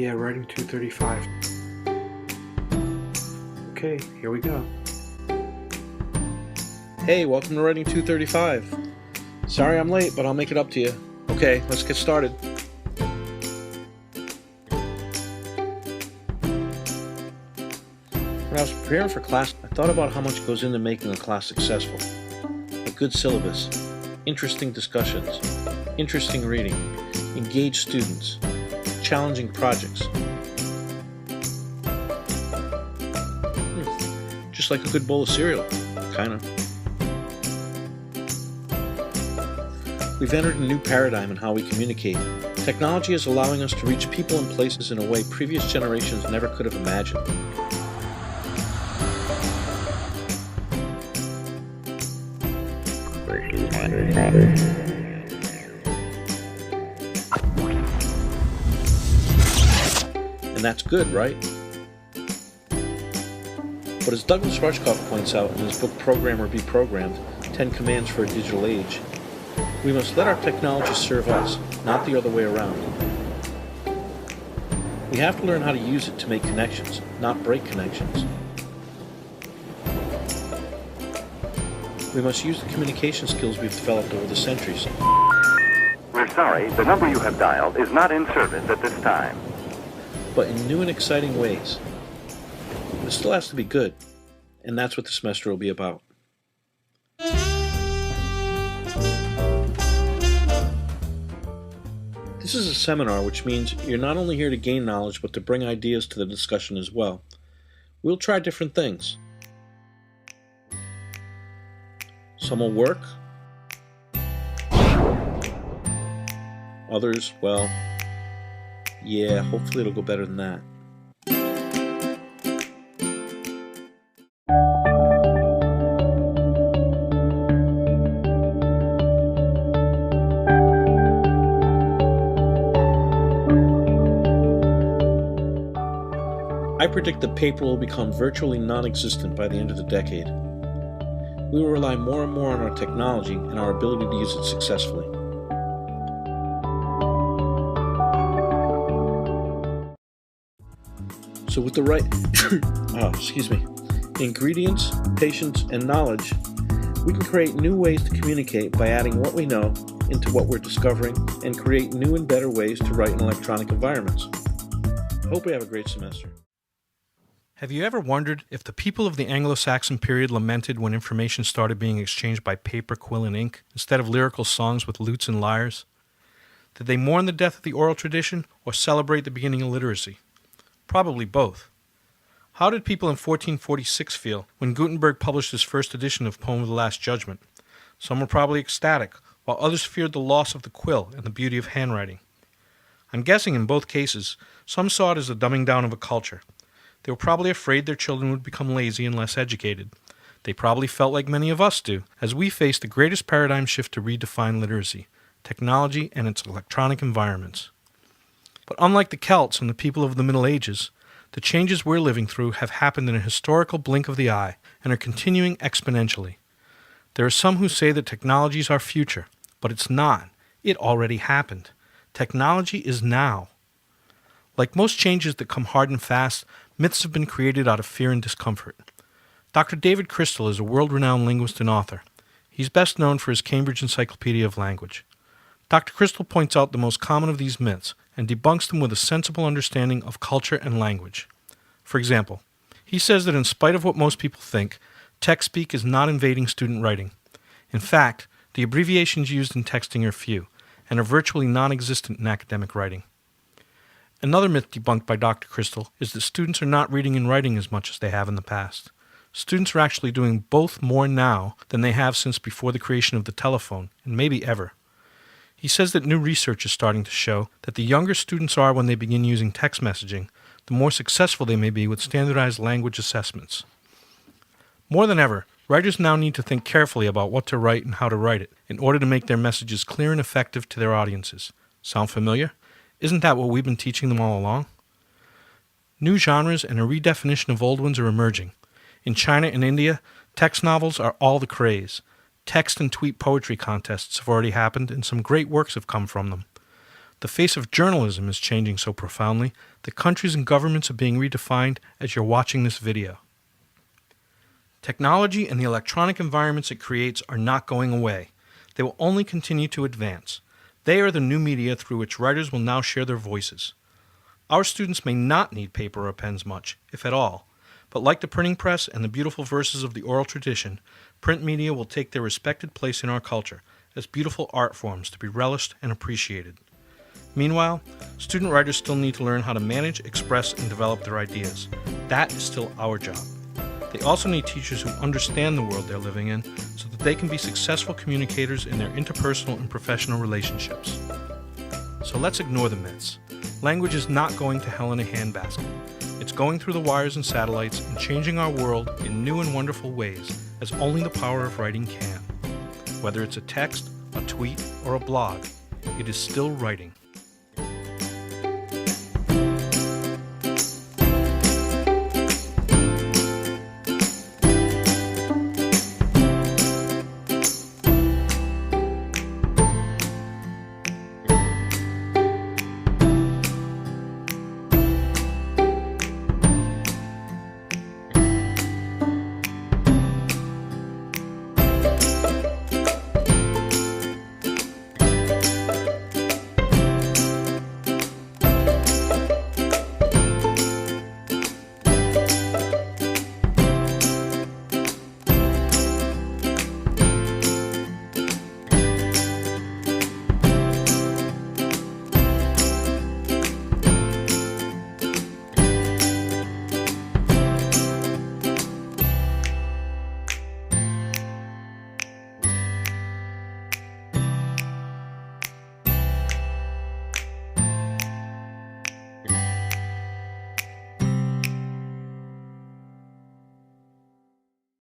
Yeah, writing 235. Okay, here we go. Hey, welcome to Writing 235. Sorry I'm late, but I'll make it up to you. Okay, let's get started. When I was preparing for class, I thought about how much goes into making a class successful. A good syllabus, interesting discussions, interesting reading, engaged students, challenging projects. Just like a good bowl of cereal, kinda. We've entered a new paradigm in how we communicate. Technology is allowing us to reach people and places in a way previous generations never could have imagined. And that's good, right? But as Douglas Rushkoff points out in his book Program or Be Programmed, 10 Commands for a Digital Age, we must let our technology serve us, not the other way around. We have to learn how to use it to make connections, not break connections. We must use the communication skills we've developed over the centuries. We're sorry, the number you have dialed is not in service at this time. But in new and exciting ways. It still has to be good, and that's what the semester will be about. This is a seminar, which means you're not only here to gain knowledge, but to bring ideas to the discussion as well. We'll try different things. Some will work. Others, well, yeah, hopefully it'll go better than that. I predict that paper will become virtually non-existent by the end of the decade. We will rely more and more on our technology and our ability to use it successfully. So with the right ingredients, patience, and knowledge, we can create new ways to communicate by adding what we know into what we're discovering and create new and better ways to write in electronic environments. I hope we have a great semester. Have you ever wondered if the people of the Anglo-Saxon period lamented when information started being exchanged by paper, quill, and ink, instead of lyrical songs with lutes and lyres? Did they mourn the death of the oral tradition, or celebrate the beginning of literacy? Probably both. How did people in 1446 feel when Gutenberg published his first edition of Poem of the Last Judgment? Some were probably ecstatic, while others feared the loss of the quill and the beauty of handwriting. I'm guessing in both cases, some saw it as a dumbing down of a culture. They were probably afraid their children would become lazy and less educated. They probably felt like many of us do, as we face the greatest paradigm shift to redefine literacy, technology and its electronic environments. But unlike the Celts and the people of the Middle Ages, the changes we're living through have happened in a historical blink of the eye and are continuing exponentially. There are some who say that technology is our future, but it's not. It already happened. Technology is now. Like most changes that come hard and fast, myths have been created out of fear and discomfort. Dr. David Crystal is a world-renowned linguist and author. He's best known for his Cambridge Encyclopedia of Language. Dr. Crystal points out the most common of these myths and debunks them with a sensible understanding of culture and language. For example, he says that in spite of what most people think, text speak is not invading student writing. In fact, the abbreviations used in texting are few and are virtually non-existent in academic writing. Another myth debunked by Dr. Crystal is that students are not reading and writing as much as they have in the past. Students are actually doing both more now than they have since before the creation of the telephone, and maybe ever. He says that new research is starting to show that the younger students are when they begin using text messaging, the more successful they may be with standardized language assessments. More than ever, writers now need to think carefully about what to write and how to write it in order to make their messages clear and effective to their audiences. Sound familiar? Isn't that what we've been teaching them all along? New genres and a redefinition of old ones are emerging. In China and India, text novels are all the craze. Text and tweet poetry contests have already happened, and some great works have come from them. The face of journalism is changing so profoundly that countries and governments are being redefined as you're watching this video. Technology and the electronic environments it creates are not going away. They will only continue to advance. They are the new media through which writers will now share their voices. Our students may not need paper or pens much, if at all, but like the printing press and the beautiful verses of the oral tradition, print media will take their respected place in our culture as beautiful art forms to be relished and appreciated. Meanwhile, student writers still need to learn how to manage, express, and develop their ideas. That is still our job. They also need teachers who understand the world they're living in so that they can be successful communicators in their interpersonal and professional relationships. So let's ignore the myths. Language is not going to hell in a handbasket. It's going through the wires and satellites and changing our world in new and wonderful ways, as only the power of writing can. Whether it's a text, a tweet, or a blog, it is still writing.